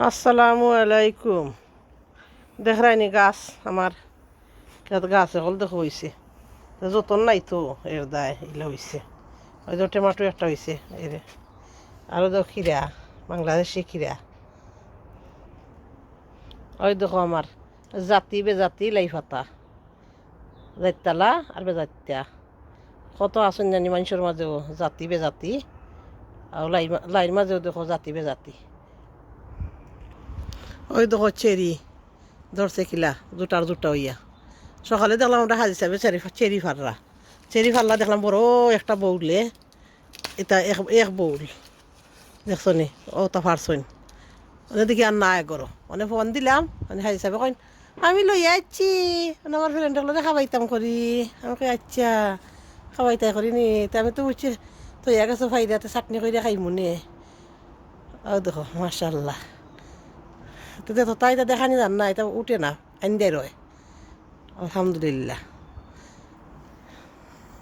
আসসালামু আলাইকুম। দেখরাইনি গাছ আমার গাছ এখন দেখো হয়েছে, যতন নাই তো এর দায় এগুলো হয়েছে। ওই তো টমেটো একটা হয়েছে এর, আরও দেখো খিরা, বাংলাদেশি খিরা। ওই দেখো আমার জাতি বেজাতি লাই ফাতা, জাইতালা আর বেজাত্যা কত আসন জানি মানুষের মাঝেও জাতি বেজাতি, আর লাইর মাঝেও দেখো জাতি বেজাতি। ওই দেখো চেরি ধরছে কিলা দুটার দুটা হইয়া। সকালে দেখলাম আমরা হাজি সাহেবে চেরি ফাররা, চেরি ফারলা দেখলাম বড় একটা বউলে, এটা এক এক বউল দেখছো নি, ও তা ফারছইন মানে দেখি আর না এগরো মানে ফোন দিলাম মানে হাজি সাহেবে কইন আমি লই যাচ্ছি, মানে আমার ফ্রেন্ডের লোক খাবাইতাম করি। আমাকে আচ্ছা খাবাইতাই করি নি, তা আমি তো বুঝছি তো ইয়া গেছো ফাইদাতে চাটনি করে খাইমু নে। ও দেখো মাশাল্লাহ, তো দেখো তাই তা দেখানি জান না, এটা উঠে না আইন দেয় রয়। আলহামদুলিল্লাহ।